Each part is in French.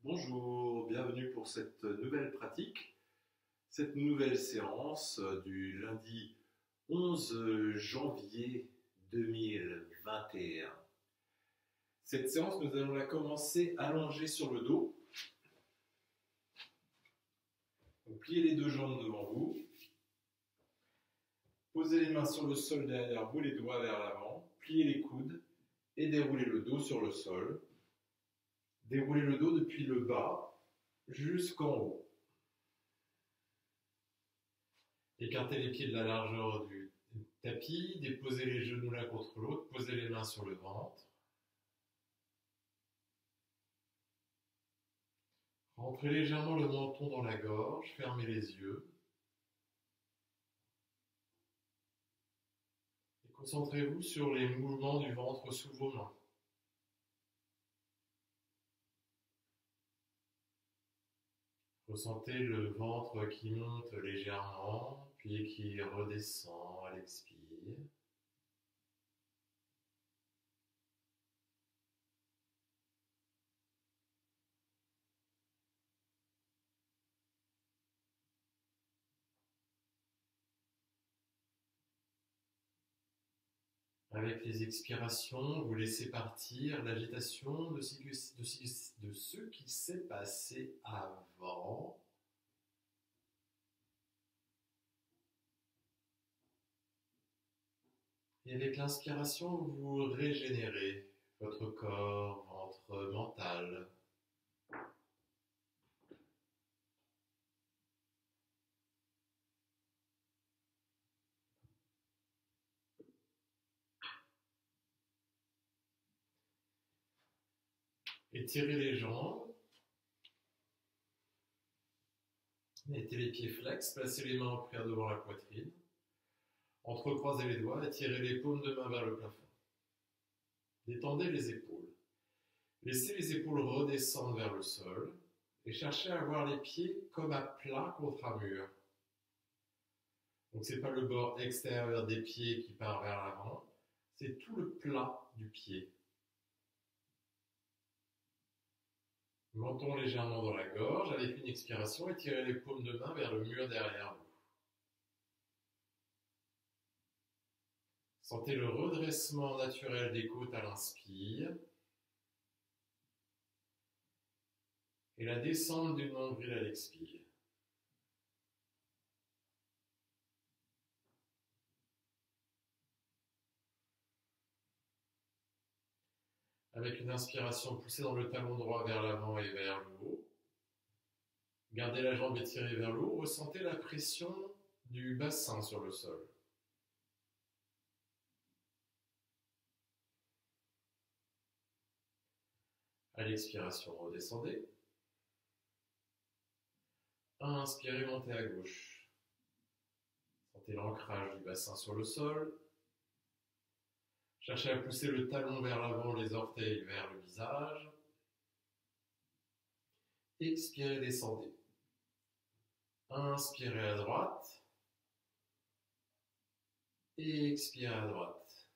Bonjour, bienvenue pour cette nouvelle pratique, cette nouvelle séance du lundi 11 janvier 2021. Cette séance, nous allons la commencer allongée sur le dos. Donc, pliez les deux jambes devant vous. Posez les mains sur le sol derrière vous, les doigts vers l'avant. Pliez les coudes et déroulez le dos sur le sol. Déroulez le dos depuis le bas jusqu'en haut. Écartez les pieds de la largeur du tapis, déposez les genoux l'un contre l'autre, posez les mains sur le ventre. Rentrez légèrement le menton dans la gorge, fermez les yeux. Et concentrez-vous sur les mouvements du ventre sous vos mains. Ressentez le ventre qui monte légèrement, puis qui redescend à l'expire. Avec les expirations, vous laissez partir l'agitation de ce qui s'est passé avant. Et avec l'inspiration, vous régénérez votre corps, votre mental. Étirez les jambes. Mettez les pieds flex, placez les mains en prière devant la poitrine. Entrecroisez les doigts et tirez les paumes de main vers le plafond. Détendez les épaules. Laissez les épaules redescendre vers le sol et cherchez à avoir les pieds comme à plat contre un mur. Donc ce n'est pas le bord extérieur des pieds qui part vers l'avant, c'est tout le plat du pied. Menton légèrement dans la gorge avec une expiration et tirez les paumes de main vers le mur derrière vous. Sentez le redressement naturel des côtes à l'inspire et la descente du nombril à l'expire. Avec une inspiration, poussez dans le talon droit vers l'avant et vers le haut. Gardez la jambe étirée vers le haut. Ressentez la pression du bassin sur le sol. À l'expiration, redescendez. Inspirez, montez à gauche. Sentez l'ancrage du bassin sur le sol. Cherchez à pousser le talon vers l'avant, les orteils vers le visage. Expirez, descendez. Inspirez à droite. Expirez à droite.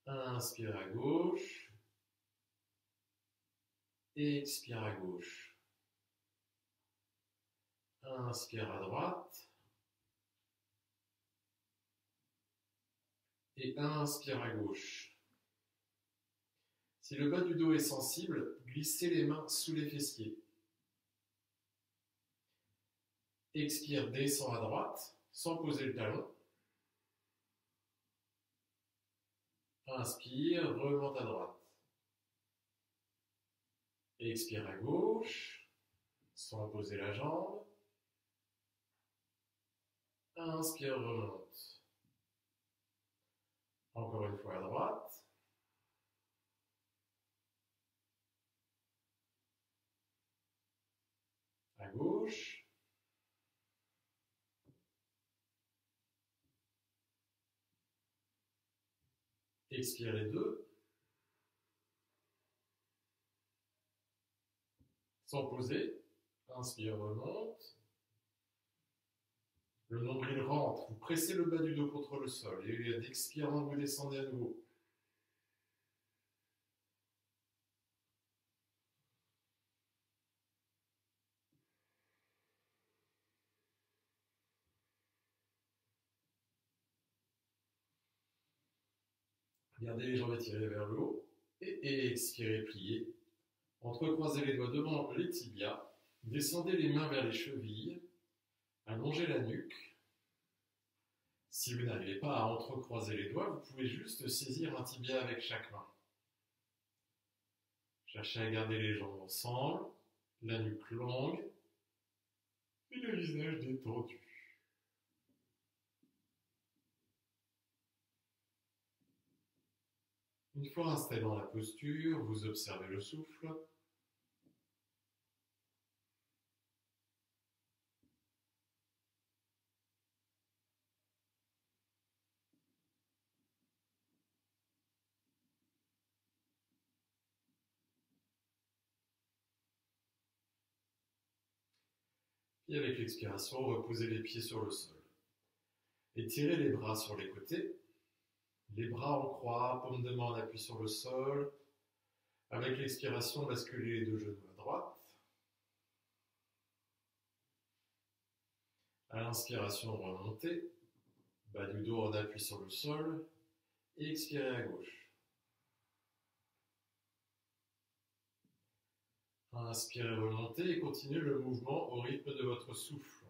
Inspirez à gauche. Expirez à gauche. Inspire à droite. Et inspire à gauche. Si le bas du dos est sensible, glissez les mains sous les fessiers. Expire, descend à droite, sans poser le talon. Inspire, remonte à droite. Expire à gauche, sans poser la jambe. Inspire, remonte. Encore une fois à droite. À gauche. Expire les deux. Sans poser. Inspire, remonte. Le nombril rentre, vous pressez le bas du dos contre le sol et d'expirant, vous descendez à nouveau. Gardez les jambes étirées vers le haut et expirez, pliez. Entrecroisez les doigts devant les tibias, descendez les mains vers les chevilles, allongez la nuque. Si vous n'arrivez pas à entrecroiser les doigts, vous pouvez juste saisir un tibia avec chaque main. Cherchez à garder les jambes ensemble, la nuque longue et le visage détendu. Une fois installé dans la posture, vous observez le souffle. Et avec l'expiration, reposez les pieds sur le sol. Étirez les bras sur les côtés. Les bras en croix, paume de main en appui sur le sol. Avec l'expiration, basculez les deux genoux à droite. À l'inspiration, remontez. Bas du dos en appui sur le sol. Et expirez à gauche. Inspirez, remontez et continuez le mouvement au rythme de votre souffle.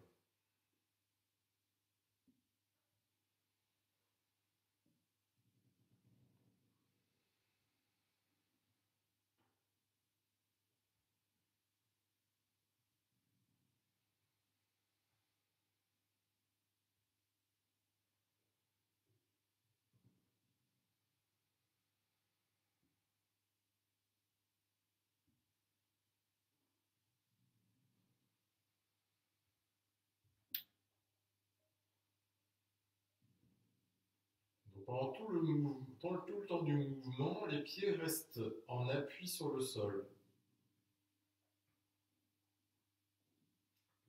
Donc pendant tout le temps du mouvement, les pieds restent en appui sur le sol.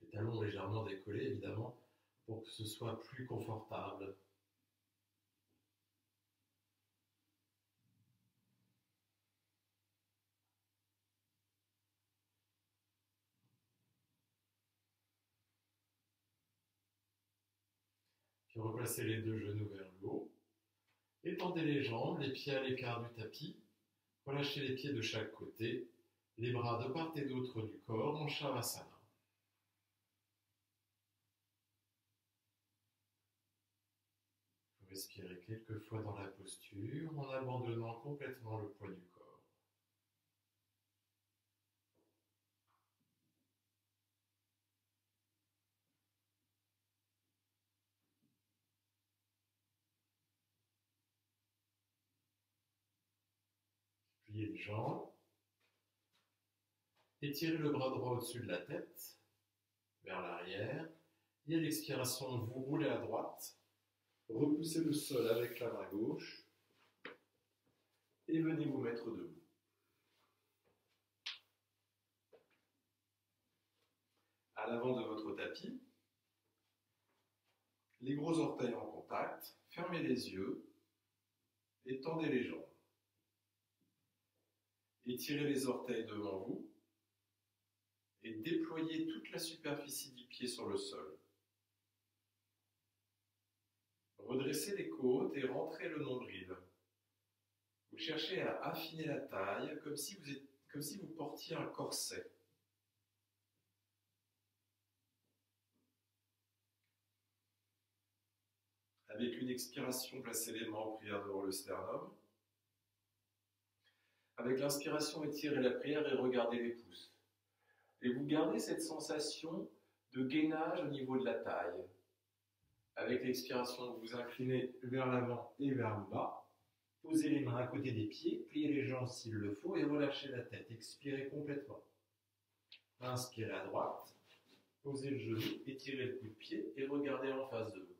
Les talons légèrement décollés, évidemment, pour que ce soit plus confortable. Puis replacez les deux genoux vers le haut. Étendez les jambes, les pieds à l'écart du tapis. Relâchez les pieds de chaque côté, les bras de part et d'autre du corps en Shavasana. Vous respirez quelques fois dans la posture en abandonnant complètement le poids du corps. Pliez les jambes. Étirez le bras droit au-dessus de la tête, vers l'arrière. Et à l'expiration, vous roulez à droite. Repoussez le sol avec la main gauche. Et venez vous mettre debout. À l'avant de votre tapis, les gros orteils en contact, fermez les yeux et tendez les jambes. Étirez les orteils devant vous et déployez toute la superficie du pied sur le sol. Redressez les côtes et rentrez le nombril. Vous cherchez à affiner la taille comme si vous portiez un corset. Avec une expiration, placez les mains en prière devant le sternum. Avec l'inspiration, étirez la prière et regardez les pouces. Et vous gardez cette sensation de gainage au niveau de la taille. Avec l'expiration, vous vous inclinez vers l'avant et vers le bas. Posez les mains à côté des pieds, pliez les jambes s'il le faut et relâchez la tête. Expirez complètement. Inspirez à droite, posez le genou, étirez le coup de pied et regardez en face de vous.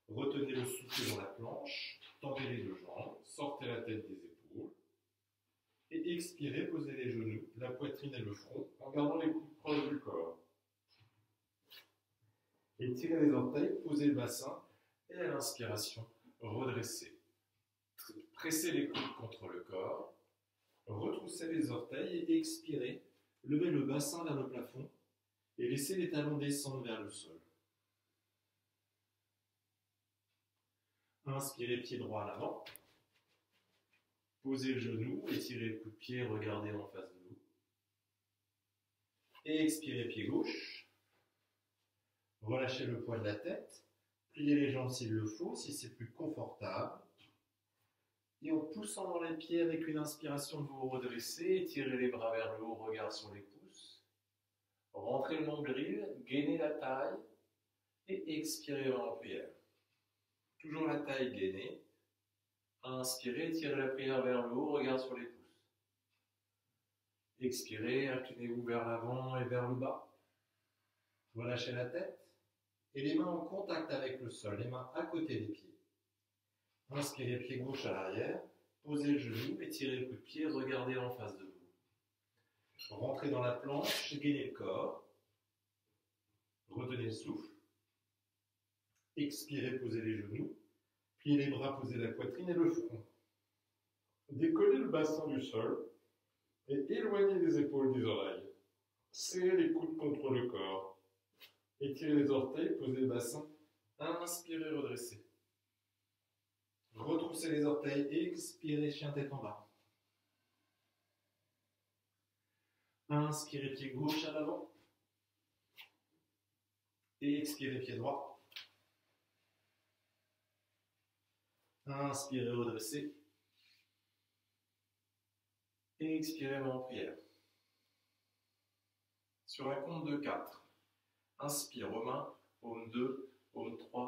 Retenez le souffle dans la planche, tendez les deux jambes, sortez la tête des épaules et expirez, posez les genoux, la poitrine et le front en gardant les coudes proches du corps. Étirez les orteils, posez le bassin et à l'inspiration, redressez. Pressez les coudes contre le corps, retroussez les orteils et expirez, levez le bassin vers le plafond et laissez les talons descendre vers le sol. Inspirez, pied droit à l'avant. Posez le genou, étirez le coup de pied, regardez en face de vous. Et expirez, pied gauche. Relâchez le poids de la tête. Pliez les jambes s'il le faut, si c'est plus confortable. Et en poussant dans les pieds avec une inspiration, vous vous redressez, étirez les bras vers le haut, regard sur les pouces. Rentrez le nombril, gainez la taille et expirez en prière. Toujours la taille gainée. Inspirez, étirez la prière vers le haut, regard sur les pouces. Expirez, inclinez-vous vers l'avant et vers le bas. Relâchez la tête et les mains en contact avec le sol, les mains à côté des pieds. Inspirez, pied gauche à l'arrière, posez le genou, étirez le coup de pied, regardez en face de vous. Rentrez dans la planche, gainez le corps. Retenez le souffle. Expirez, posez les genoux. Pliez les bras, posez la poitrine et le front. Décollez le bassin du sol et éloignez les épaules des oreilles. Serrez les coudes contre le corps. Étirez les orteils, posez le bassin. Inspirez, redressez. Retroussez les orteils et expirez, chien tête en bas. Inspirez, pied gauche à l'avant. Et expirez, pied droit. Inspirez, redressez. Et expirez, main en prière. Sur un compte de 4. Inspire, Romain. Om 2, Om 3,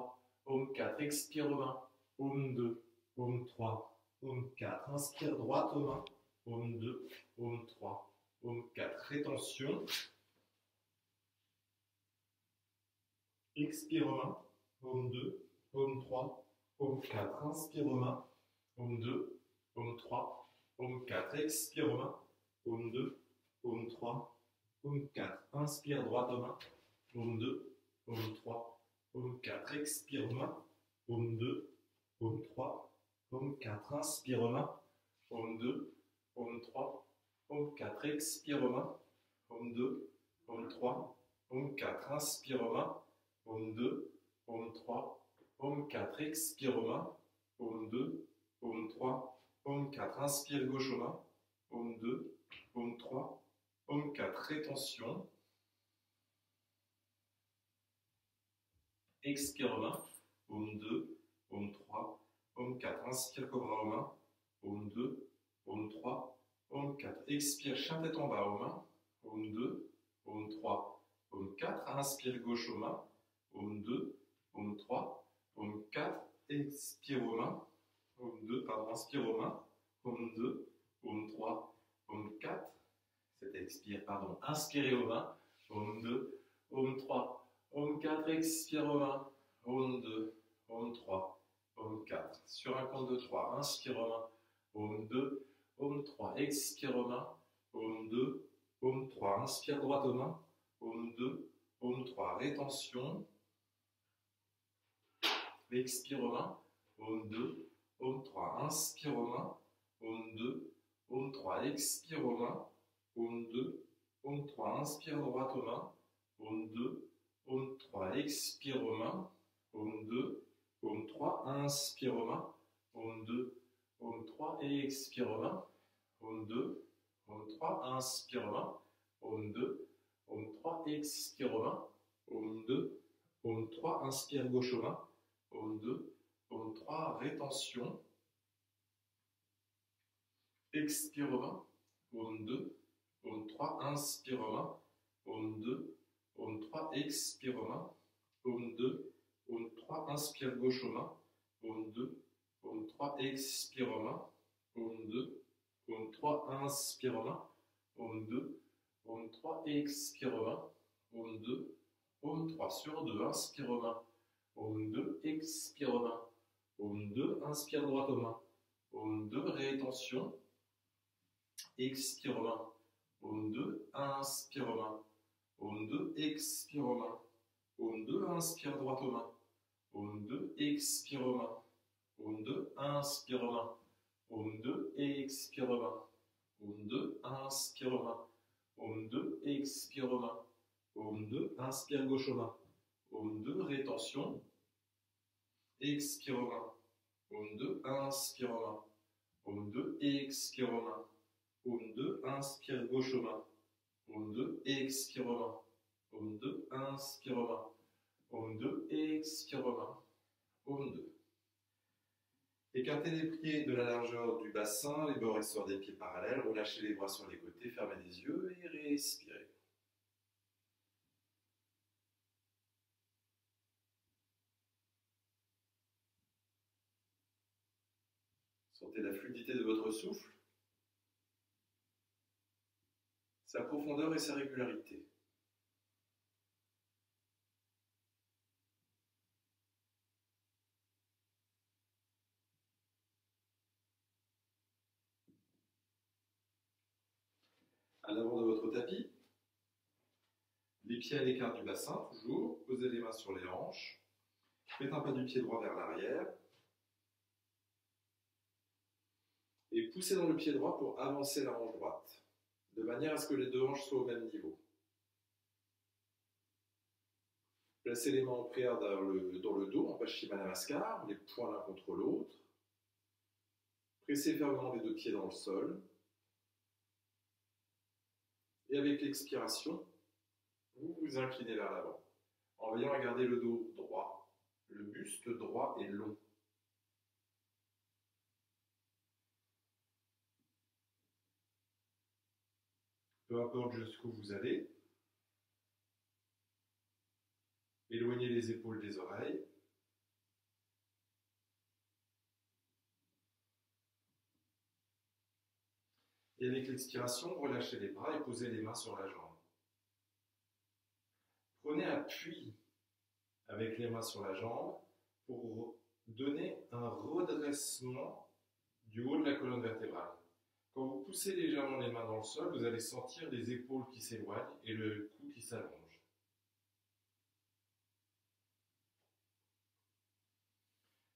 Om 4. Expire, Romain. Om 2, Om 3, Om 4. Inspire, droite aux mains. Om 2, Om 3, Om 4. Rétention. Expire, Romain. Om 2, Om 3, Om 4. Inspire, Romain. Om 2, Om 3, Om 4. Expire, Romain. Om 2, Om 3, Om 4. Inspire, droite aux mains. Om 2, Om 3, Om 4. Expire, Romain. Om 2, Om 3, Om 4. Inspire, Romain. Om 2, Om 3, Om 4. Expire, Romain. Om 2, Om 3, Om 4. Inspire, Romain. Om 2, Om 3, Om 4. Expire, Romain. Om 2, Om 3, Om 4. Inspire, gauche aux mains. Om 2, Om 3, Om 4. Rétention. Expire, main. Om 2, Om 3, Om 4. Inspire, cobra aux mains. Om 2, Om 3, Om 4. Expire, chien tête en bas aux mains. Om 2, Om 3, Om 4. Inspire, gauche aux mains. Om 2, Om 3, Om 4. Expire aux mains. Om 2, pardon, inspire aux mains. Om 2, Om 3, Om 4. C'était expire, pardon. Inspirez aux mains. Om 2, Om 3, Om 4. Expire aux mains. Om 2, Om 3, Om 4. Sur un compte de 3. Inspire aux mains. Om 2, Om 3. Expire aux mains. Om 2, Om 3. Inspire droite aux mains. Om 2, Om 3. Rétention. Expire aux mains. Om 2, Om 3. Inspire aux mains. Om 2, Om 3. Expire aux mains. Om 2, Om 3. Inspire droite aux mains. Om 2, Om 3. Expire aux mains. Om 2, Om 3. Inspire aux mains. Om 2, Om 3. Et expire aux mains. Om 2, Om 3. Inspire aux mains. Om 2, Om 3. Expire aux mains. Om 2, Om 3. Inspire gauche aux mains. Om 2, Om 3. Rétention. Expire aux mains. Om 2, Om 3. Inspire aux mains. Om 2, Om 3. Expire aux mains. Om 2, Om 3. Inspire gauche aux mains. Om 2, Om 3. Expire aux mains. Om 2, Om 3. Inspire aux mains. Om 2, Om 3. Expire aux mains. Om 2, Om 3. Sur 2. Inspire aux mains. Om 2. Expire aux mains. Om 2. Inspire droite aux mains. Om 2. Rétention. Expire aux mains. Om 2. Inspire aux mains. Om 2. Expire aux mains. Om 2. Inspire droite aux mains. Om 2. Expire aux mains. Om 2. Inspire aux mains. Om 2. Expire aux mains. Om 2. Inspire aux mains. Om 2. Expire aux mains. Om 2. Inspire gauche aux mains. Om 2. Rétention. Expire aux mains. Paume 2, inspire aux mains. Paume 2, expire aux mains. Paume 2, inspire gauche aux mains. Paume 2, expire aux mains. Paume 2, inspire aux mains. Paume 2, expire aux mains. Paume 2. Écartez les pieds de la largeur du bassin, les bords extérieurs des pieds parallèles, relâchez les bras sur les côtés, fermez les yeux et respirez. Sentez la fluidité de votre souffle, sa profondeur et sa régularité. À l'avant de votre tapis, les pieds à l'écart du bassin, toujours, posez les mains sur les hanches, faites un pas du pied droit vers l'arrière, et poussez dans le pied droit pour avancer la hanche droite, de manière à ce que les deux hanches soient au même niveau. Placez les mains en prière dans le dos, en Paschimana Namaskar, les poings l'un contre l'autre. Pressez fermement les deux pieds dans le sol. Et avec l'expiration, vous vous inclinez vers l'avant, en veillant à garder le dos droit. Le buste droit et long. Peu importe jusqu'où vous allez, éloignez les épaules des oreilles. Et avec l'expiration, relâchez les bras et posez les mains sur la jambe. Prenez appui avec les mains sur la jambe pour donner un redressement du haut de la colonne vertébrale. Quand vous poussez légèrement les mains dans le sol, vous allez sentir les épaules qui s'éloignent et le cou qui s'allonge.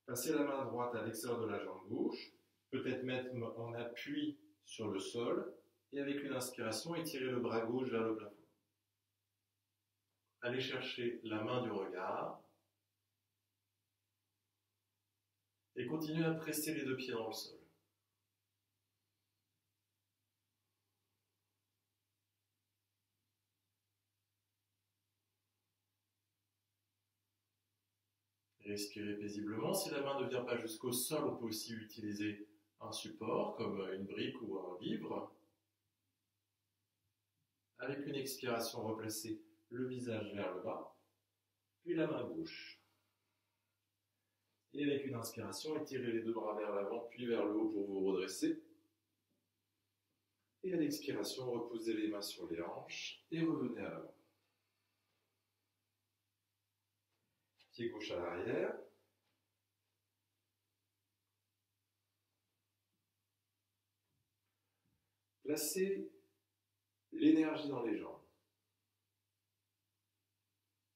Passez la main droite à l'extérieur de la jambe gauche, peut-être mettre en appui sur le sol, et avec une inspiration, étirez le bras gauche vers le plafond. Allez chercher la main du regard, et continuez à presser les deux pieds dans le sol. Respirez paisiblement. Si la main ne vient pas jusqu'au sol, on peut aussi utiliser un support comme une brique ou un livre. Avec une expiration, replacez le visage vers le bas, puis la main gauche. Et avec une inspiration, étirez les deux bras vers l'avant, puis vers le haut pour vous redresser. Et à l'expiration, reposez les mains sur les hanches et revenez à l'avant. Pied gauche à l'arrière. Placez l'énergie dans les jambes.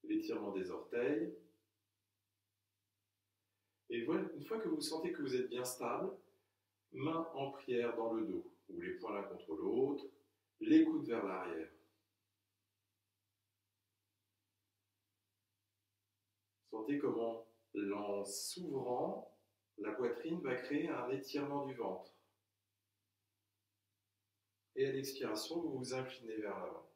L'étirement des orteils. Et voilà, une fois que vous sentez que vous êtes bien stable, main en prière dans le dos, ou les poings l'un contre l'autre, les coudes vers l'arrière. Sentez comment, en s'ouvrant, la poitrine va créer un étirement du ventre. Et à l'expiration, vous vous inclinez vers l'avant.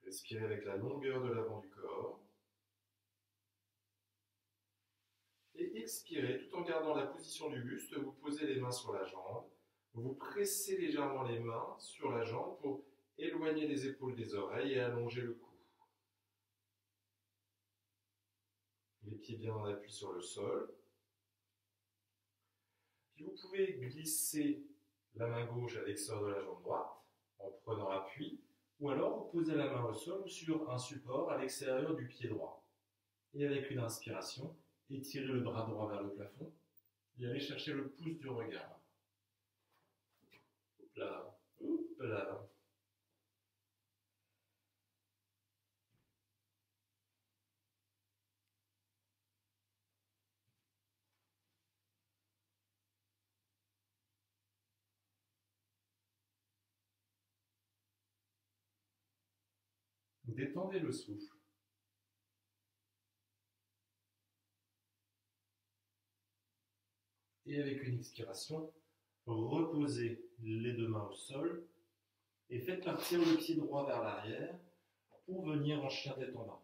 Respirez avec la longueur de l'avant du corps. Et expirez tout en gardant la position du buste. Vous posez les mains sur la jambe. Vous pressez légèrement les mains sur la jambe pour éloigner les épaules des oreilles et allonger le cou. Les pieds bien en appui sur le sol. Puis vous pouvez glisser la main gauche à l'extérieur de la jambe droite en prenant appui. Ou alors, vous posez la main au sol ou sur un support à l'extérieur du pied droit. Et avec une inspiration, étirez le bras droit vers le plafond et allez chercher le pouce du regard. Hop là, hop là. Détendez le souffle. Et avec une expiration, reposez les deux mains au sol et faites partir le pied droit vers l'arrière pour venir en chien tête en bas.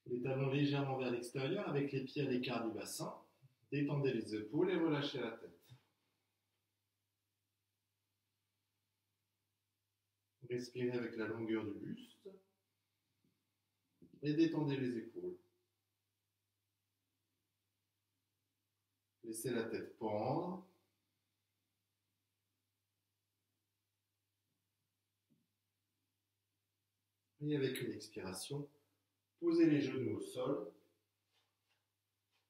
Les talons légèrement vers l'extérieur avec les pieds à l'écart du bassin. Détendez les épaules et relâchez la tête. Respirez avec la longueur du buste et détendez les épaules. Laissez la tête pendre. Et avec une expiration, posez les genoux au sol,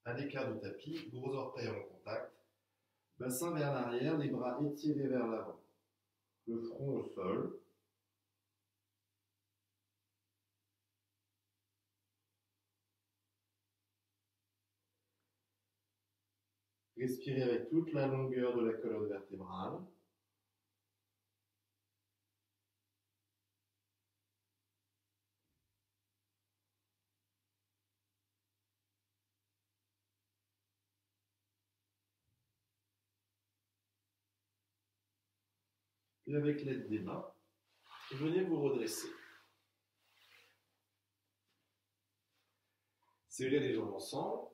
à l'écart du tapis, gros orteils en contact, bassin vers l'arrière, les bras étirés vers l'avant, le front au sol. Respirez avec toute la longueur de la colonne vertébrale. Puis avec l'aide des mains, venez vous redresser. Serrez les jambes ensemble.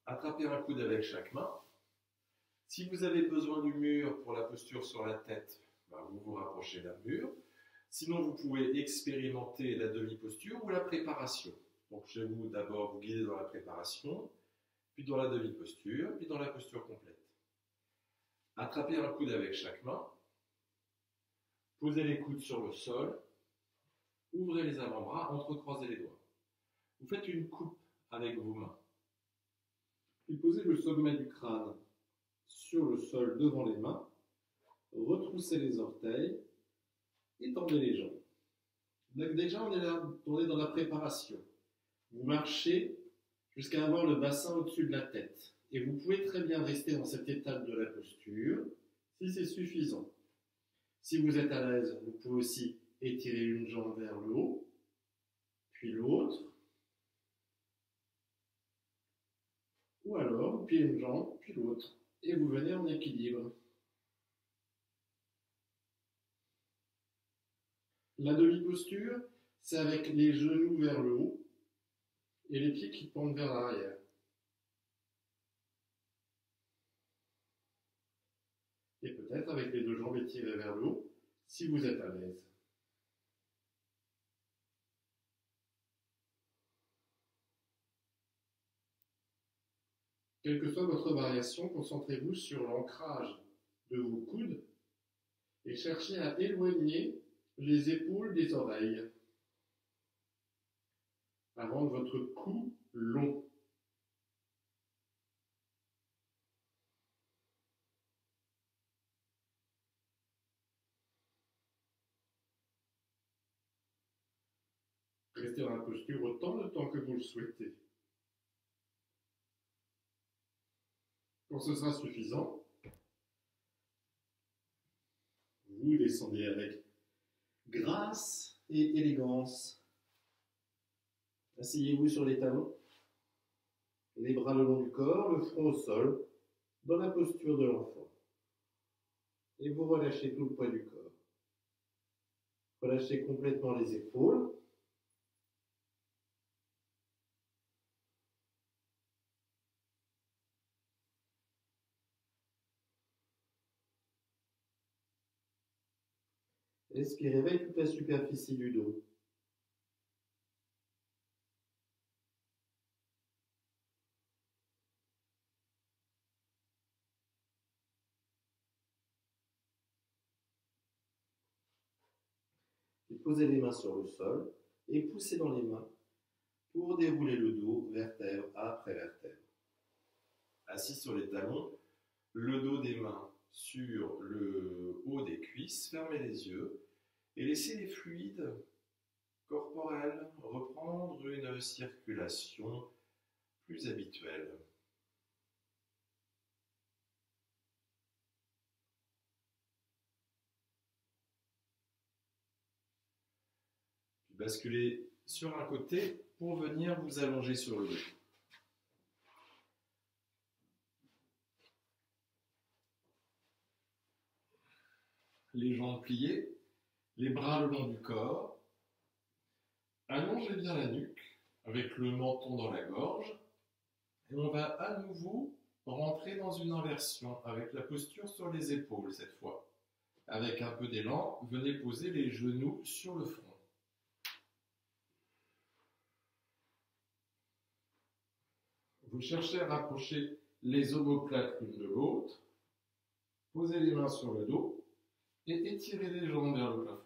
Attrapez un coude avec chaque main. Si vous avez besoin du mur pour la posture sur la tête, vous vous rapprochez d'un mur. Sinon, vous pouvez expérimenter la demi-posture ou la préparation. Donc, je vais vous d'abord vous guider dans la préparation, puis dans la demi-posture, puis dans la posture complète. Attrapez un coude avec chaque main. Posez les coudes sur le sol. Ouvrez les avant-bras, entrecroisez les doigts. Vous faites une coupe avec vos mains. Puis posez le sommet du crâne sur le sol devant les mains. Retroussez les orteils. Étendez les jambes. Donc déjà, on est dans la préparation. Vous marchez jusqu'à avoir le bassin au-dessus de la tête. Et vous pouvez très bien rester dans cette étape de la posture, si c'est suffisant. Si vous êtes à l'aise, vous pouvez aussi étirer une jambe vers le haut, puis l'autre. Ou alors, vous pliez une jambe, puis l'autre. Et vous venez en équilibre. La demi-posture, c'est avec les genoux vers le haut et les pieds qui pendent vers l'arrière. Et peut-être avec les deux jambes étirées vers le haut, si vous êtes à l'aise. Quelle que soit votre variation, concentrez-vous sur l'ancrage de vos coudes et cherchez à éloigner les épaules des oreilles, à rendre votre cou long. Restez dans la posture autant de temps que vous le souhaitez. Quand ce sera suffisant, vous descendez avec grâce et élégance. Asseyez-vous sur les talons, les bras le long du corps, le front au sol, dans la posture de l'enfant. Et vous relâchez tout le poids du corps. Relâchez complètement les épaules. Respirez avec toute la superficie du dos. Et posez les mains sur le sol et poussez dans les mains pour dérouler le dos vertèbre après vertèbre. Assis sur les talons, le dos des mains sur le haut des cuisses, fermez les yeux et laissez les fluides corporels reprendre une circulation plus habituel. Puis basculez sur un côté pour venir vous allonger sur le dos. Les jambes pliées, les bras le long du corps. Allongez bien la nuque avec le menton dans la gorge. Et on va à nouveau rentrer dans une inversion avec la posture sur les épaules cette fois. Avec un peu d'élan, venez poser les genoux sur le front. Vous cherchez à rapprocher les omoplates l'une de l'autre. Posez les mains sur le dos et étirez les jambes vers le plafond.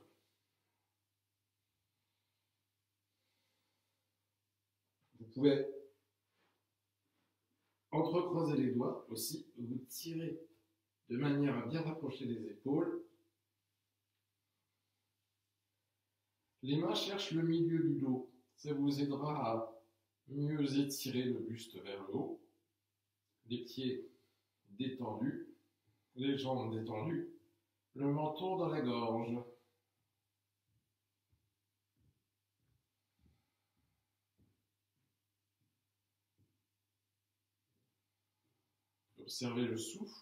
Vous pouvez entrecroiser les doigts aussi, vous tirez de manière à bien rapprocher les épaules. Les mains cherchent le milieu du dos, ça vous aidera à mieux étirer le buste vers le haut. Les pieds détendus, les jambes détendues, le menton dans la gorge. Observez le souffle.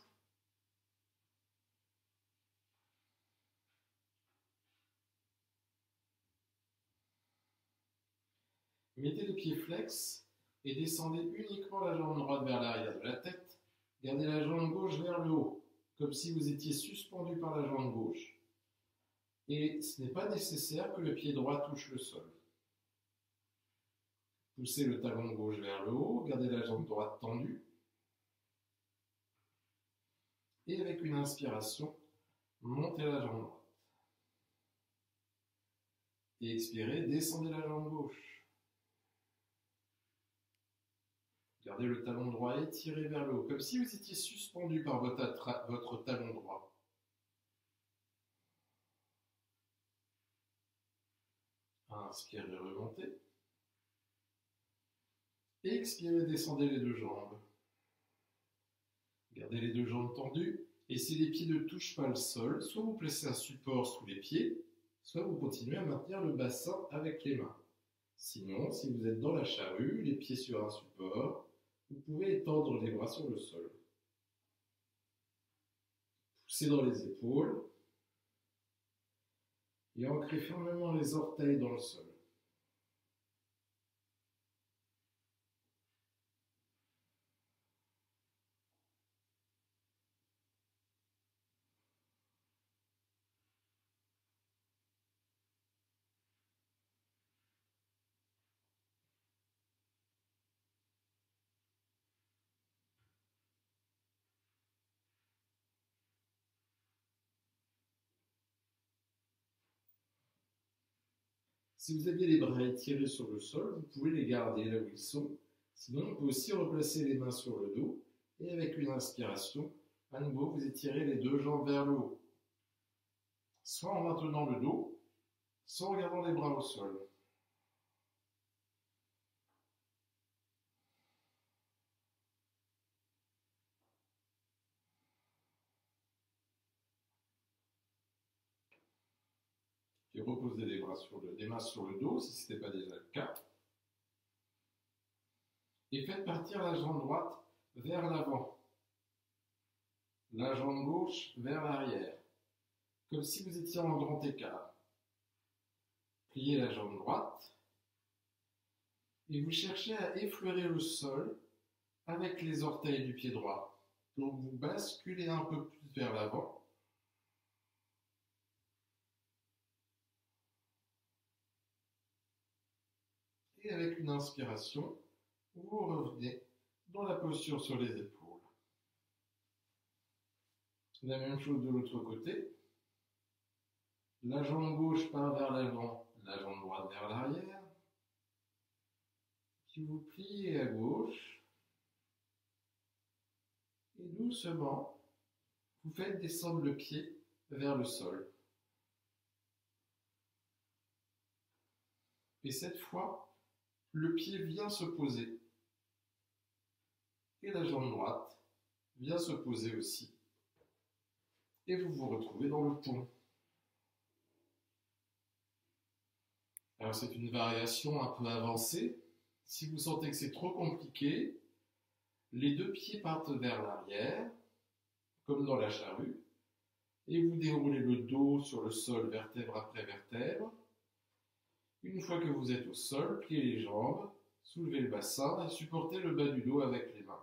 Mettez les pieds flex et descendez uniquement la jambe droite vers l'arrière de la tête. Gardez la jambe gauche vers le haut, comme si vous étiez suspendu par la jambe gauche. Et ce n'est pas nécessaire que le pied droit touche le sol. Poussez le talon gauche vers le haut, gardez la jambe droite tendue. Et avec une inspiration, montez la jambe droite. Et expirez, descendez la jambe gauche. Gardez le talon droit étiré vers le haut, comme si vous étiez suspendu par votre talon droit. Inspirez, remontez. Et expirez, descendez les deux jambes. Gardez les deux jambes tendues, et si les pieds ne touchent pas le sol, soit vous placez un support sous les pieds, soit vous continuez à maintenir le bassin avec les mains. Sinon, si vous êtes dans la charrue, les pieds sur un support, vous pouvez étendre les bras sur le sol. Poussez dans les épaules et ancrez fermement les orteils dans le sol. Si vous aviez les bras étirés sur le sol, vous pouvez les garder là où ils sont. Sinon, on peut aussi replacer les mains sur le dos et avec une inspiration, à nouveau, vous étirez les deux jambes vers le haut. Soit en maintenant le dos, soit en gardant les bras au sol. Puis reposez les mains sur le dos si ce n'était pas déjà le cas. Et faites partir la jambe droite vers l'avant. La jambe gauche vers l'arrière. Comme si vous étiez en grand écart. Pliez la jambe droite. Et vous cherchez à effleurer le sol avec les orteils du pied droit. Donc vous basculez un peu plus vers l'avant. Et avec une inspiration, vous revenez dans la posture sur les épaules. La même chose de l'autre côté. La jambe gauche part vers l'avant, la jambe droite vers l'arrière. Puis vous pliez à gauche. Et doucement, vous faites descendre le pied vers le sol. Et cette fois, le pied vient se poser et la jambe droite vient se poser aussi. Et vous vous retrouvez dans le pont. Alors c'est une variation un peu avancée. Si vous sentez que c'est trop compliqué, les deux pieds partent vers l'arrière, comme dans la charrue, et vous déroulez le dos sur le sol vertèbre après vertèbre. Une fois que vous êtes au sol, pliez les jambes, soulevez le bassin et supportez le bas du dos avec les mains.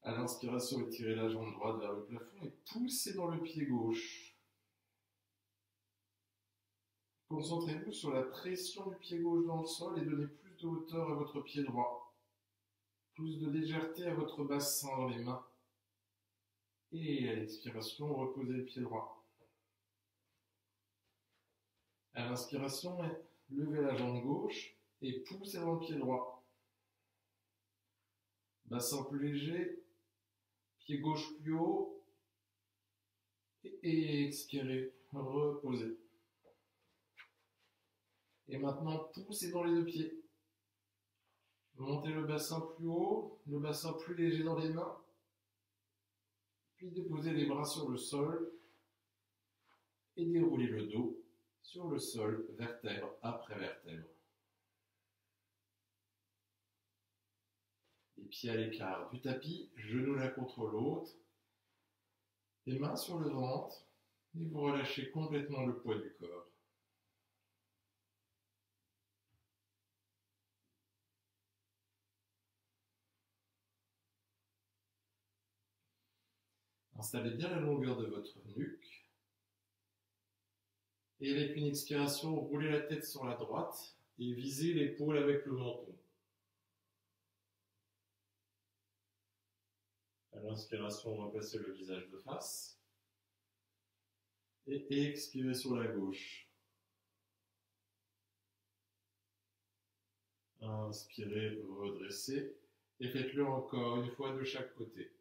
À l'inspiration, étirez la jambe droite vers le plafond et poussez dans le pied gauche. Concentrez-vous sur la pression du pied gauche dans le sol et donnez plus de hauteur à votre pied droit. Plus de légèreté à votre bassin dans les mains. Et à l'expiration, reposez le pied droit. À l'inspiration, levez la jambe gauche et poussez dans le pied droit. Bassin plus léger, pied gauche plus haut. Et expirez, reposez. Et maintenant, poussez dans les deux pieds. Montez le bassin plus haut, le bassin plus léger dans les mains. Puis déposez les bras sur le sol et déroulez le dos sur le sol, vertèbre après vertèbre. Les pieds à l'écart du tapis, genoux l'un contre l'autre. Les mains sur le ventre et vous relâchez complètement le poids du corps. Installez bien la longueur de votre nuque. Et avec une expiration, roulez la tête sur la droite et visez l'épaule avec le menton. À l'inspiration, replacez le visage de face. Et expirez sur la gauche. Inspirez, redressez. Et faites-le encore une fois de chaque côté.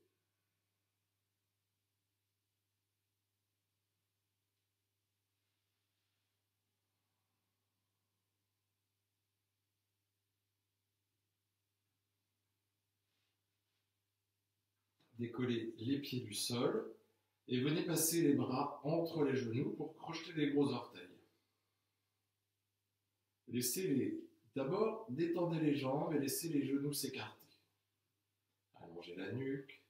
Décollez les pieds du sol et venez passer les bras entre les genoux pour crocheter les gros orteils. D'abord, détendez les jambes et laissez les genoux s'écarter. Allongez la nuque.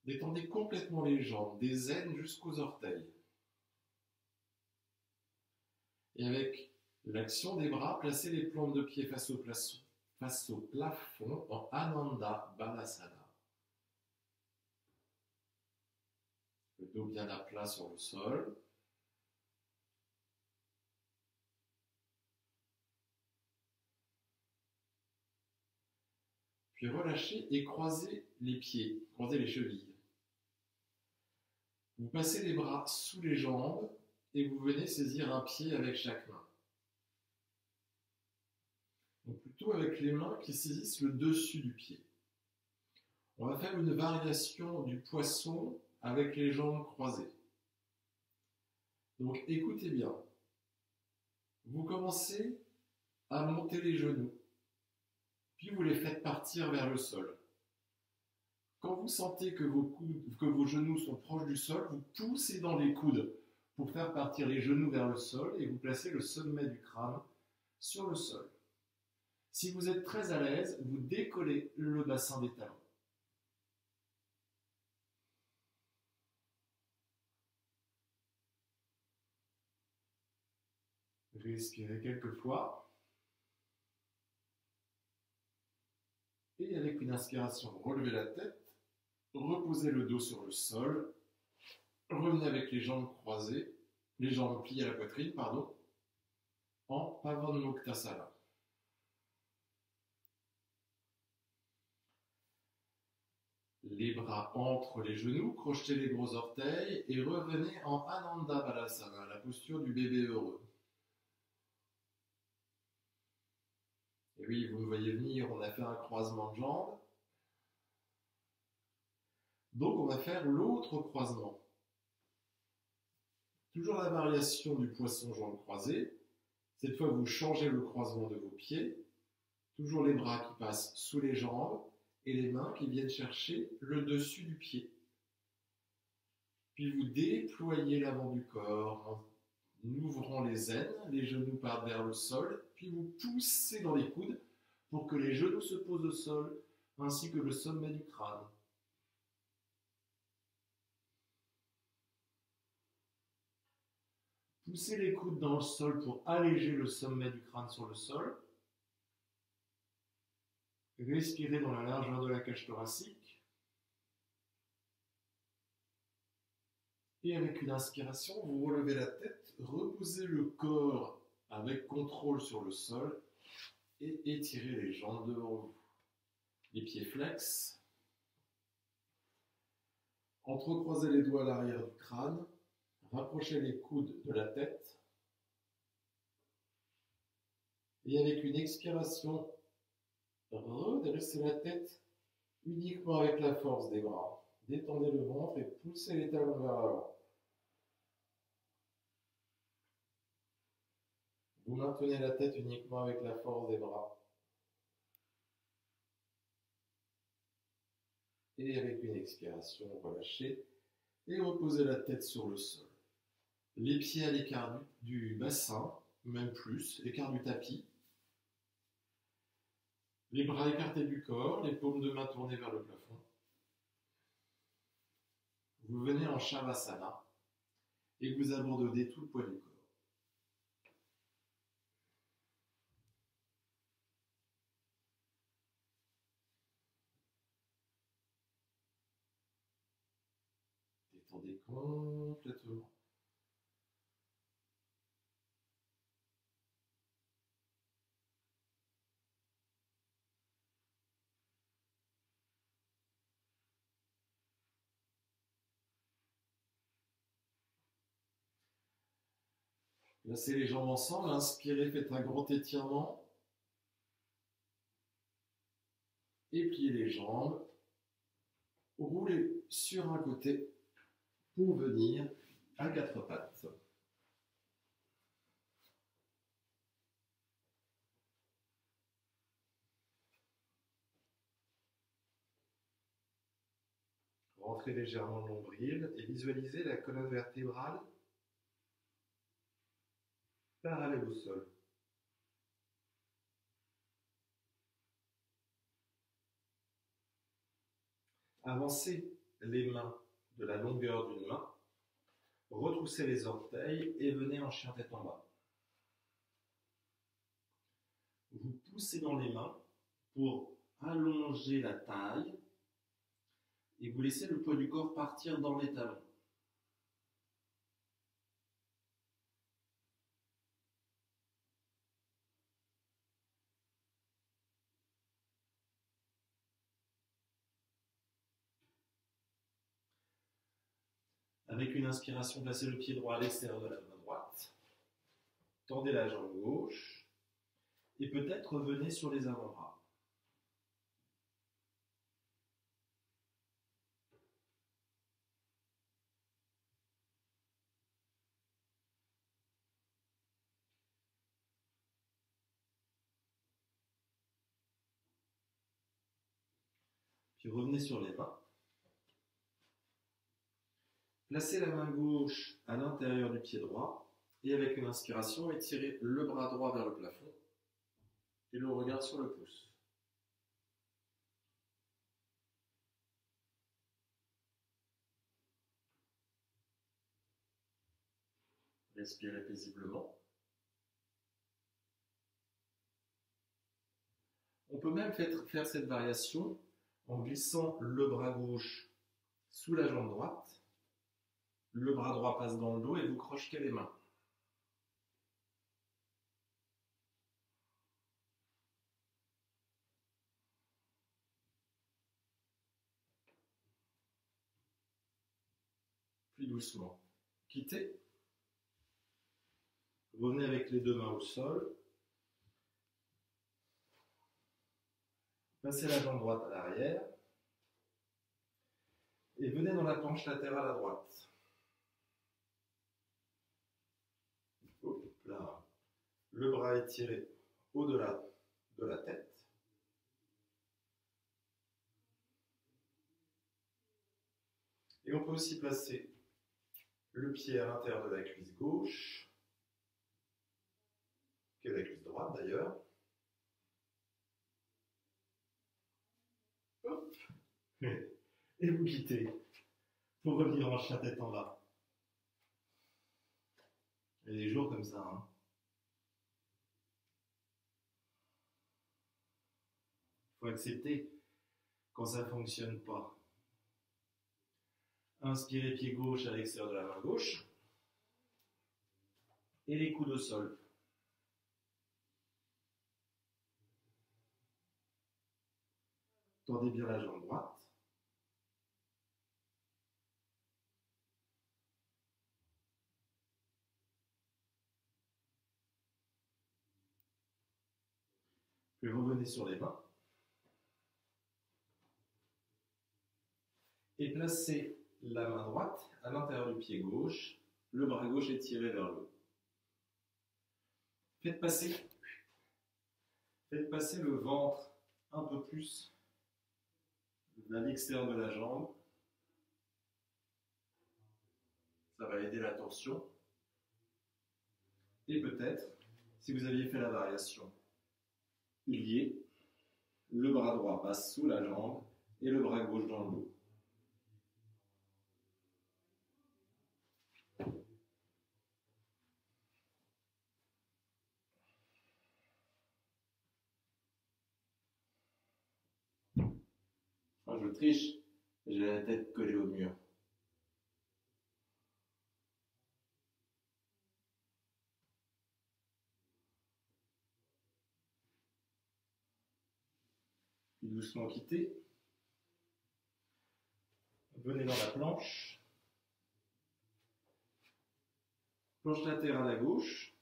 Détendez complètement les jambes, des aines jusqu'aux orteils. Et avec l'action des bras, placez les plantes de pied face au plafond en Ananda Balasana. Le dos bien à plat sur le sol. Puis relâchez et croisez les pieds, croisez les chevilles. Vous passez les bras sous les jambes et vous venez saisir un pied avec chaque main. Donc plutôt avec les mains qui saisissent le dessus du pied. On va faire une variation du poisson avec les jambes croisées. Donc écoutez bien. Vous commencez à monter les genoux, puis vous les faites partir vers le sol. Quand vous sentez que vos genoux sont proches du sol, vous poussez dans les coudes pour faire partir les genoux vers le sol et vous placez le sommet du crâne sur le sol. Si vous êtes très à l'aise, vous décollez le bassin des talons. Respirez quelques fois. Et avec une inspiration, relevez la tête, reposez le dos sur le sol, revenez avec les jambes croisées, les jambes pliées à la poitrine, en Pavanmuktasana. Les bras entre les genoux, crochetez les gros orteils et revenez en Ananda Balasana, la posture du bébé heureux. Et oui, vous me voyez venir, on a fait un croisement de jambes. Donc on va faire l'autre croisement. Toujours la variation du poisson-jambe croisée. Cette fois, vous changez le croisement de vos pieds. Toujours les bras qui passent sous les jambes et les mains qui viennent chercher le dessus du pied. Puis vous déployez l'avant du corps en ouvrant les aines, les genoux partent vers le sol, puis vous poussez dans les coudes pour que les genoux se posent au sol, ainsi que le sommet du crâne. Poussez les coudes dans le sol pour alléger le sommet du crâne sur le sol. Respirez dans la largeur de la cage thoracique. Et avec une inspiration, vous relevez la tête, reposez le corps avec contrôle sur le sol et étirez les jambes devant vous. Les pieds flex. Entrecroisez les doigts à l'arrière du crâne. Rapprochez les coudes de la tête. Et avec une expiration, redressez la tête uniquement avec la force des bras. Détendez le ventre et poussez les talons vers l'avant. Vous maintenez la tête uniquement avec la force des bras. Et avec une expiration, relâchez et reposez la tête sur le sol. Les pieds à l'écart du bassin, même plus, l'écart du tapis. Les bras écartés du corps, les paumes de main tournées vers le plafond. Vous venez en Shavasana et vous abandonnez tout le poids du corps. Détendez complètement. Placez les jambes ensemble, inspirez, faites un grand étirement. Et pliez les jambes. Roulez sur un côté pour venir à quatre pattes. Rentrez légèrement le nombril et visualisez la colonne vertébrale parallèle au sol. Avancez les mains de la longueur d'une main, retroussez les orteils et venez en chien tête en bas. Vous poussez dans les mains pour allonger la taille et vous laissez le poids du corps partir dans les talons. Avec une inspiration, placez le pied droit à l'extérieur de la main droite. Tendez la jambe gauche et peut-être revenez sur les avant-bras. Puis revenez sur les mains. Placez la main gauche à l'intérieur du pied droit et avec une inspiration, étirez le bras droit vers le plafond et le regard sur le pouce. Respirez paisiblement. On peut même faire cette variation en glissant le bras gauche sous la jambe droite. Le bras droit passe dans le dos et vous crochetez les mains. Puis doucement, quittez. Revenez avec les deux mains au sol. Passez la jambe droite à l'arrière. Et venez dans la planche latérale à droite. Hop là. Le bras étiré au-delà de la tête. Et on peut aussi placer le pied à l'intérieur de la cuisse gauche, qui est la cuisse droite d'ailleurs. Hop. Et vous quittez pour revenir en chien tête en bas. Il y a des jours comme ça, hein. Il faut accepter quand ça ne fonctionne pas. Inspirez pied gauche à l'extérieur de la main gauche. Et les coudes au sol. Tendez bien la jambe droite. Puis revenez sur les mains. Et placez la main droite à l'intérieur du pied gauche. Le bras gauche est tiré vers le haut. Faites passer le ventre un peu plus à l'extérieur de la jambe. Ça va aider la torsion. Et peut-être, si vous aviez fait la variation, lié, le bras droit passe sous la jambe et le bras gauche dans le dos. Moi, je triche, j'ai la tête collée au mur. Puis doucement quittez. Venez dans la planche. Planche latérale à gauche,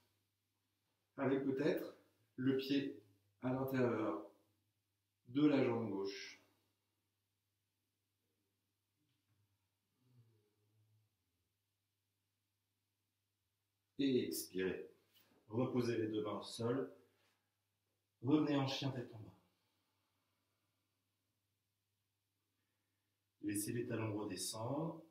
avec peut-être le pied à l'intérieur de la jambe gauche. Et expirez. Reposez les deux mains au sol. Revenez en chien tête en bas. Laissez les talons redescendre.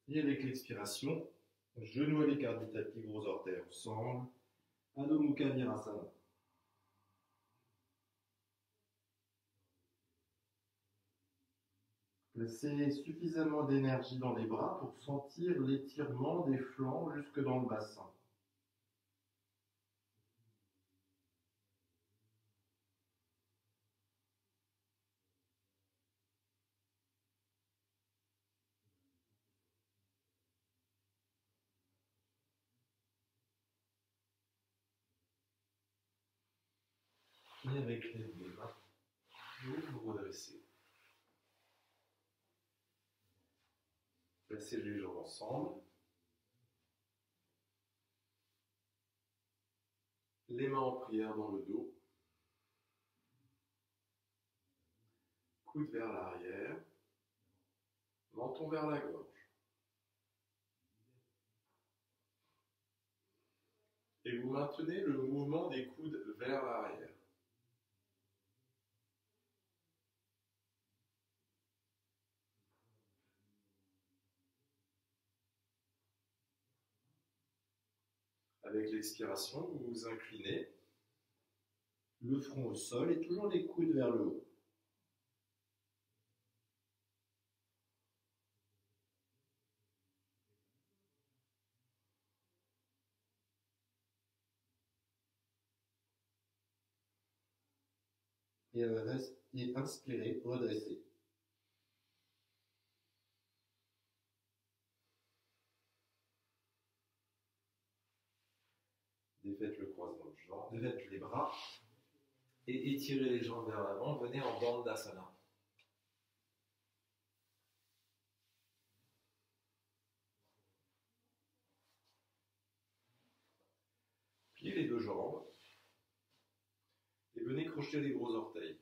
Et avec l'expiration, genoux à l'écart du tapis, gros orteils ensemble. Adho Mukha Virasana. Placez suffisamment d'énergie dans les bras pour sentir l'étirement des flancs jusque dans le bassin. Et avec l'aide des mains, vous vous redressez. Placez les jambes ensemble. Les mains en prière dans le dos. Coude vers l'arrière. Menton vers la gorge. Et vous maintenez le mouvement des coudes vers l'arrière. Avec l'expiration, vous vous inclinez, le front au sol et toujours les coudes vers le haut. Et inspirez, redressez. Défaites le croisement de jambes, défaites les bras et étirez les jambes vers l'avant. Venez en Bandhasana. Pliez les deux jambes et venez crocheter les gros orteils.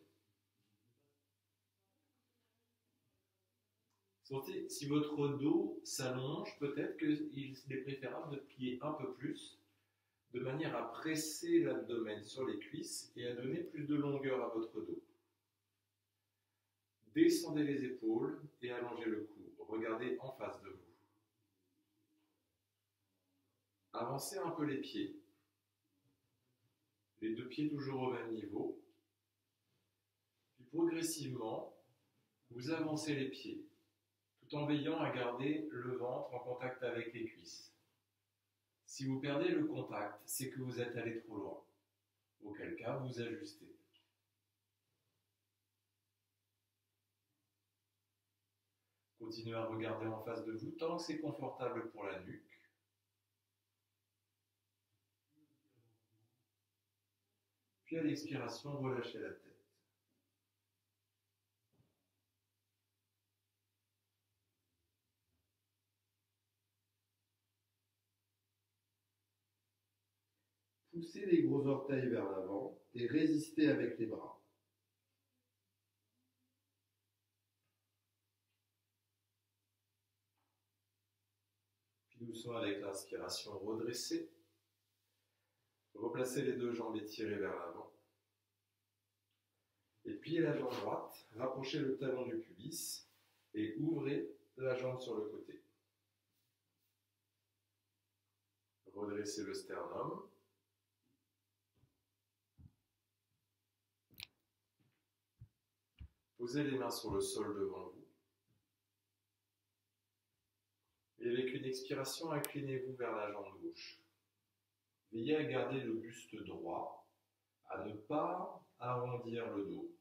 Sentez, si votre dos s'allonge, peut-être qu'il est préférable de plier un peu plus, de manière à presser l'abdomen sur les cuisses et à donner plus de longueur à votre dos. Descendez les épaules et allongez le cou. Regardez en face de vous. Avancez un peu les pieds. Les deux pieds toujours au même niveau. Puis progressivement, vous avancez les pieds, tout en veillant à garder le ventre en contact avec les cuisses. Si vous perdez le contact, c'est que vous êtes allé trop loin. Auquel cas, vous ajustez. Continuez à regarder en face de vous tant que c'est confortable pour la nuque. Puis à l'expiration, relâchez la tête. Poussez les gros orteils vers l'avant et résistez avec les bras. Puis doucement avec l'inspiration, redressez. Replacez les deux jambes étirées vers l'avant. Et pliez la jambe droite, rapprochez le talon du pubis et ouvrez la jambe sur le côté. Redressez le sternum. Posez les mains sur le sol devant vous. Et avec une expiration, inclinez-vous vers la jambe gauche. Veillez à garder le buste droit, à ne pas arrondir le dos.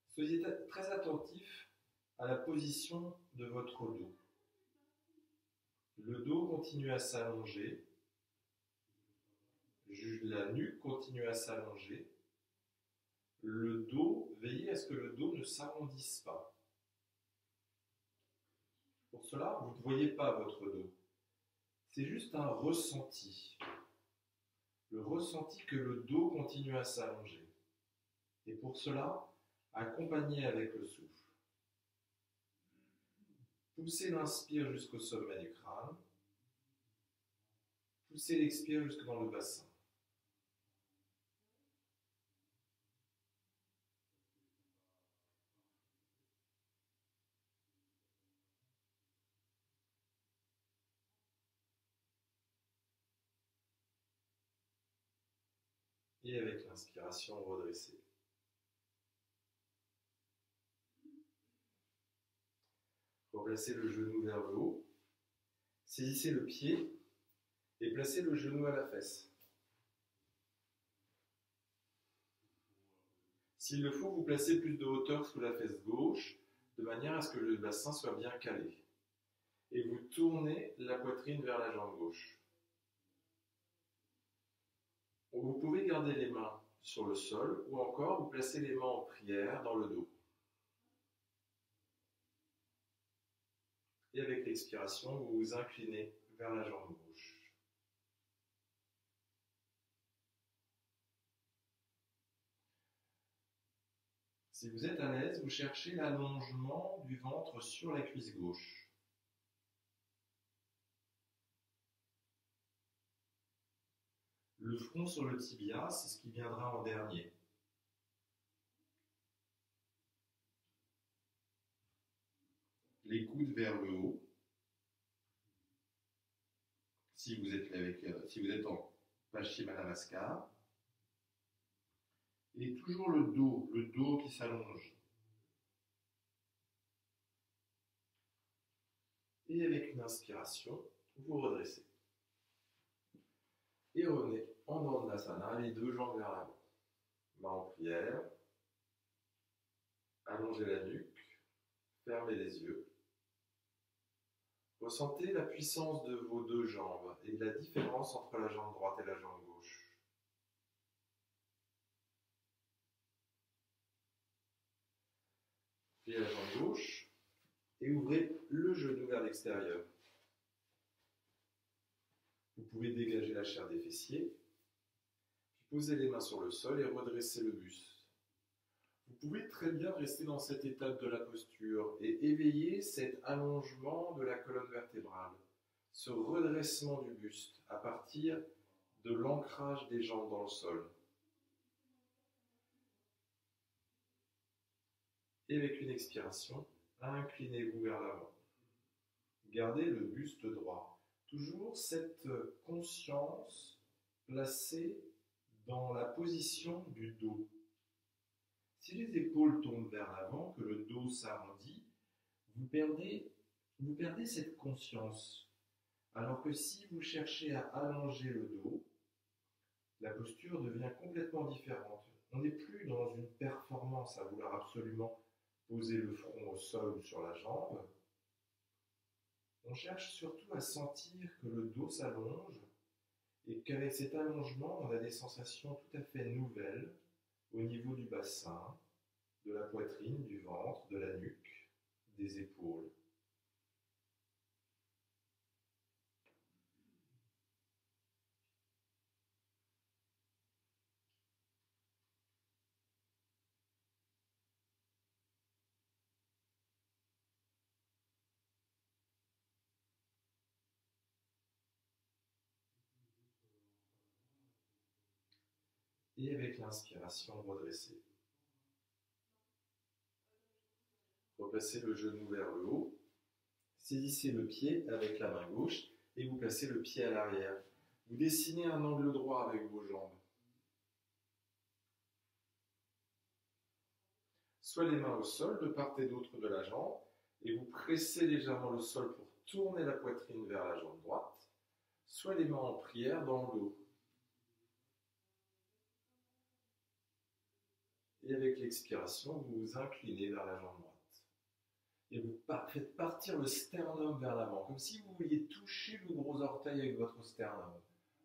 Soyez très attentif à la position de votre dos. Le dos continue à s'allonger, la nuque continue à s'allonger. Le dos, veillez à ce que le dos ne s'arrondisse pas. Pour cela, vous ne voyez pas votre dos. C'est juste un ressenti. Le ressenti que le dos continue à s'allonger. Et pour cela, accompagnez avec le souffle. Poussez l'inspire jusqu'au sommet du crâne. Poussez l'expire jusque dans le bassin. Et avec l'inspiration, redressez. Replacez le genou vers le haut. Saisissez le pied et placez le genou à la fesse. S'il le faut, vous placez plus de hauteur sous la fesse gauche, de manière à ce que le bassin soit bien calé. Et vous tournez la poitrine vers la jambe gauche. Vous pouvez garder les mains sur le sol ou encore vous placez les mains en prière dans le dos. Et avec l'expiration, vous vous inclinez vers la jambe gauche. Si vous êtes à l'aise, vous cherchez l'allongement du ventre sur la cuisse gauche. Le front sur le tibia, c'est ce qui viendra en dernier. Les coudes vers le haut. Si vous êtes en Paschimottanasana. Et toujours le dos qui s'allonge. Et avec une inspiration, vous redressez. Et revenez en Dandasana, les deux jambes vers l'avant. Main en prière. Allongez la nuque. Fermez les yeux. Ressentez la puissance de vos deux jambes et la différence entre la jambe droite et la jambe gauche. Pliez la jambe gauche et ouvrez le genou vers l'extérieur. Vous pouvez dégager la chair des fessiers Posez les mains sur le sol et redressez le buste. Vous pouvez très bien rester dans cette étape de la posture et éveiller cet allongement de la colonne vertébrale, ce redressement du buste à partir de l'ancrage des jambes dans le sol. Et avec une expiration, inclinez-vous vers l'avant. Gardez le buste droit. Toujours cette conscience placée dans la position du dos. Si les épaules tombent vers l'avant, que le dos s'arrondit, vous perdez cette conscience. Alors que si vous cherchez à allonger le dos, la posture devient complètement différente. On n'est plus dans une performance à vouloir absolument poser le front au sol ou sur la jambe. On cherche surtout à sentir que le dos s'allonge et qu'avec cet allongement, on a des sensations tout à fait nouvelles au niveau du bassin, de la poitrine, du ventre, de la nuque, des épaules. Et avec l'inspiration, redressez. Replacez le genou vers le haut. Saisissez le pied avec la main gauche et vous placez le pied à l'arrière. Vous dessinez un angle droit avec vos jambes. Soit les mains au sol de part et d'autre de la jambe et vous pressez légèrement le sol pour tourner la poitrine vers la jambe droite, soit les mains en prière dans le dos. Et avec l'expiration, vous vous inclinez vers la jambe droite. Et vous faites partir le sternum vers l'avant, comme si vous vouliez toucher le gros orteil avec votre sternum.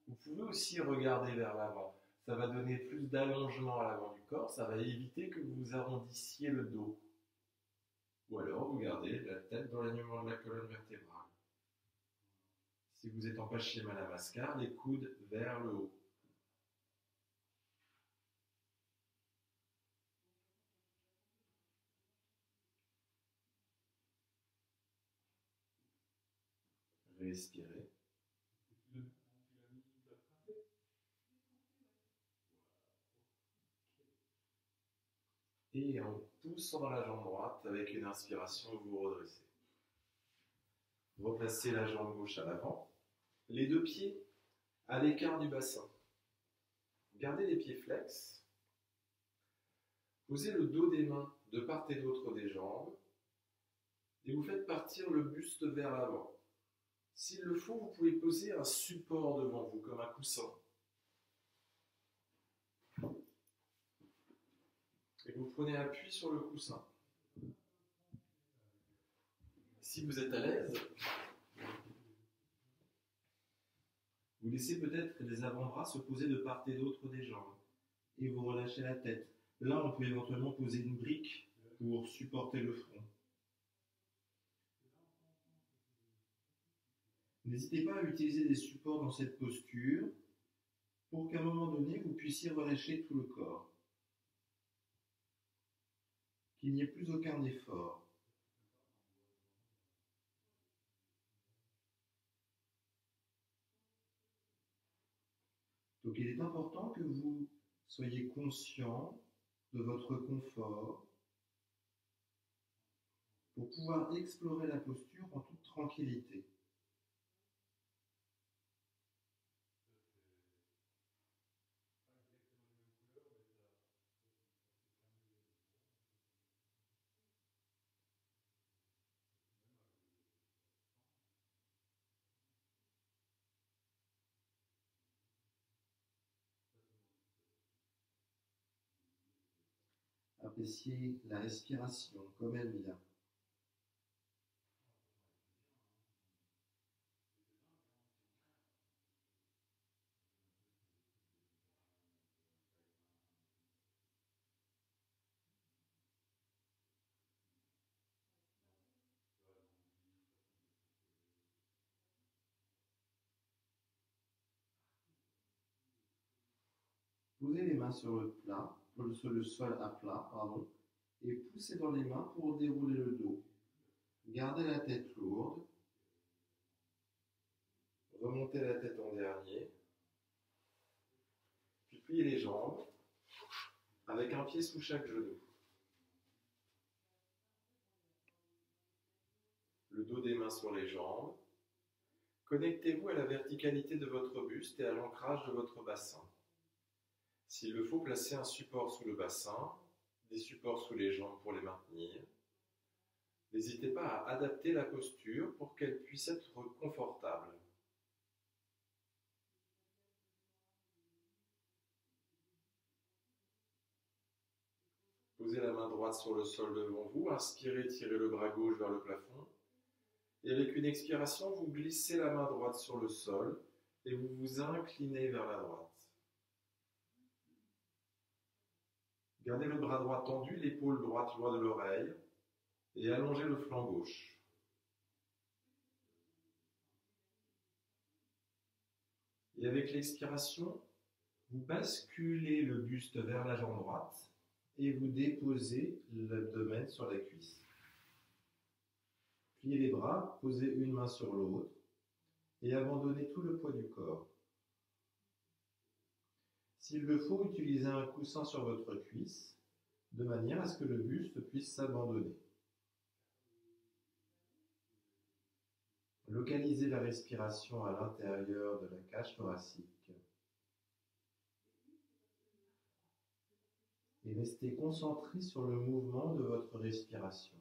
Vous pouvez aussi regarder vers l'avant. Ça va donner plus d'allongement à l'avant du corps, ça va éviter que vous arrondissiez le dos. Ou alors, vous gardez la tête dans l'alignement de la colonne vertébrale. Si vous êtes en Paschimottanasana, les coudes vers le haut. Respirez. Et en poussant dans la jambe droite, avec une inspiration, vous redressez. Replacez la jambe gauche à l'avant. Les deux pieds à l'écart du bassin. Gardez les pieds flex. Posez le dos des mains de part et d'autre des jambes. Et vous faites partir le buste vers l'avant. S'il le faut, vous pouvez poser un support devant vous, comme un coussin. Et vous prenez appui sur le coussin. Si vous êtes à l'aise, vous laissez peut-être les avant-bras se poser de part et d'autre des jambes. Et vous relâchez la tête. Là, on peut éventuellement poser une brique pour supporter le front. N'hésitez pas à utiliser des supports dans cette posture pour qu'à un moment donné, vous puissiez relâcher tout le corps. Qu'il n'y ait plus aucun effort. Donc il est important que vous soyez conscient de votre confort pour pouvoir explorer la posture en toute tranquillité. Appréciez la respiration comme elle vient. Posez les mains sur sur le sol à plat, pardon, et poussez dans les mains pour dérouler le dos. Gardez la tête lourde. Remontez la tête en dernier. Puis pliez les jambes avec un pied sous chaque genou. Le dos des mains sur les jambes. Connectez-vous à la verticalité de votre buste et à l'ancrage de votre bassin. S'il le faut, placez un support sous le bassin, des supports sous les jambes pour les maintenir. N'hésitez pas à adapter la posture pour qu'elle puisse être confortable. Posez la main droite sur le sol devant vous, inspirez, tirez le bras gauche vers le plafond. Et avec une expiration, vous glissez la main droite sur le sol et vous vous inclinez vers la droite. Gardez le bras droit tendu, l'épaule droite loin de l'oreille et allongez le flanc gauche. Et avec l'expiration, vous basculez le buste vers la jambe droite et vous déposez l'abdomen sur la cuisse. Pliez les bras, posez une main sur l'autre et abandonnez tout le poids du corps. S'il le faut, utilisez un coussin sur votre cuisse de manière à ce que le buste puisse s'abandonner. Localisez la respiration à l'intérieur de la cage thoracique. Et restez concentré sur le mouvement de votre respiration.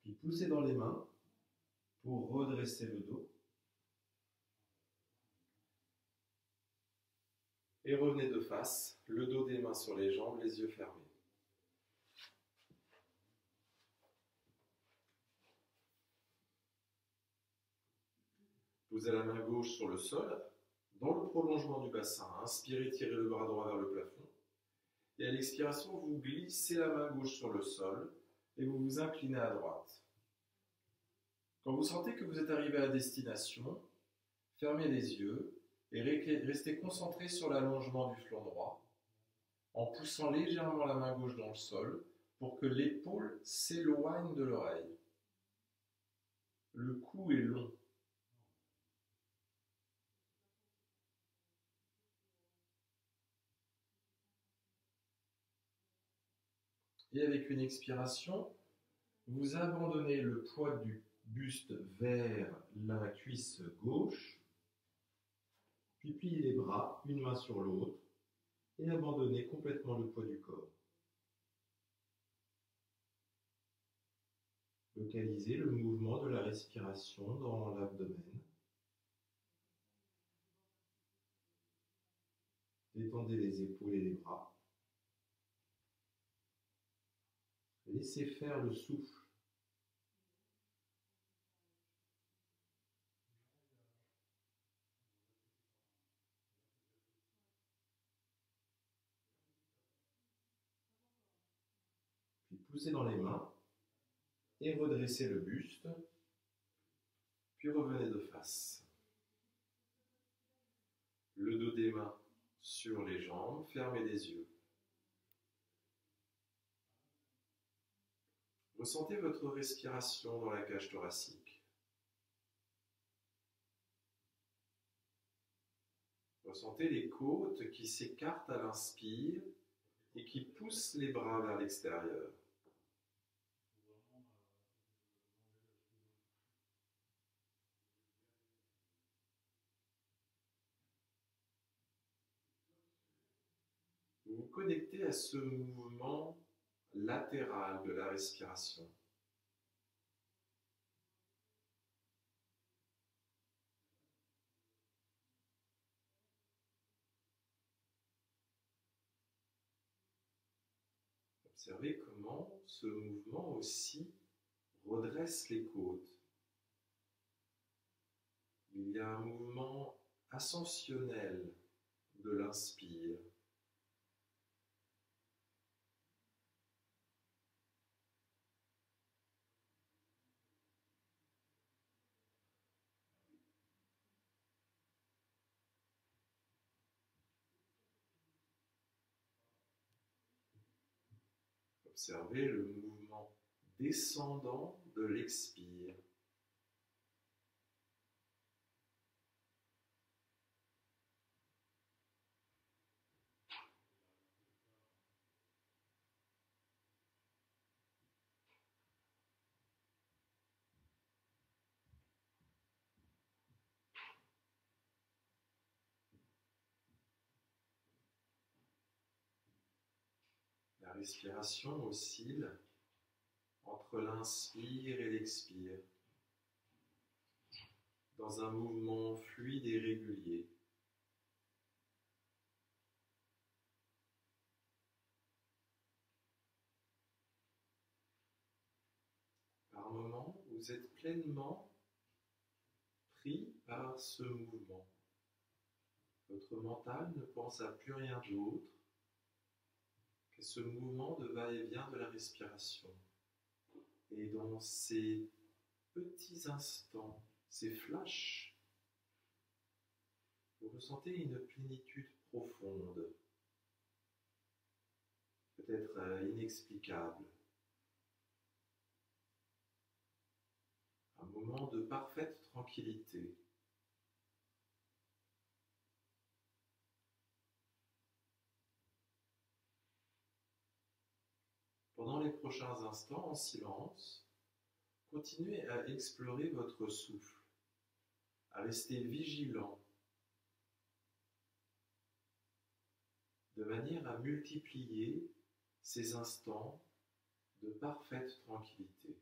Puis poussez dans les mains pour redresser le dos. Et revenez de face, le dos des mains sur les jambes, les yeux fermés. Posez la main gauche sur le sol, dans le prolongement du bassin. Inspirez, tirez le bras droit vers le plafond. Et à l'expiration, vous glissez la main gauche sur le sol et vous vous inclinez à droite. Quand vous sentez que vous êtes arrivé à destination, fermez les yeux et restez concentré sur l'allongement du flanc droit en poussant légèrement la main gauche dans le sol pour que l'épaule s'éloigne de l'oreille. Le cou est long. Et avec une expiration, vous abandonnez le poids du buste vers la cuisse gauche, puis pliez les bras, une main sur l'autre, et abandonnez complètement le poids du corps. Localisez le mouvement de la respiration dans l'abdomen. Détendez les épaules et les bras. Laissez faire le souffle. Puis poussez dans les mains et redressez le buste. Puis revenez de face. Le dos des mains sur les jambes, fermez les yeux. Ressentez votre respiration dans la cage thoracique. Ressentez les côtes qui s'écartent à l'inspire et qui poussent les bras vers l'extérieur. Vous vous connectez à ce mouvement latéral de la respiration. Observez comment ce mouvement aussi redresse les côtes, Il y a un mouvement ascensionnel de l'inspire. Observez le mouvement descendant de l'expire. La respiration oscille entre l'inspire et l'expire, dans un mouvement fluide et régulier. Par moments, vous êtes pleinement pris par ce mouvement. Votre mental ne pense à plus rien d'autre qu'à ce mouvement de va-et-vient de la respiration. Et dans ces petits instants, ces flashs, vous ressentez une plénitude profonde, peut-être inexplicable. Un moment de parfaite tranquillité. Pendant les prochains instants, en silence, continuez à explorer votre souffle, à rester vigilant, de manière à multiplier ces instants de parfaite tranquillité.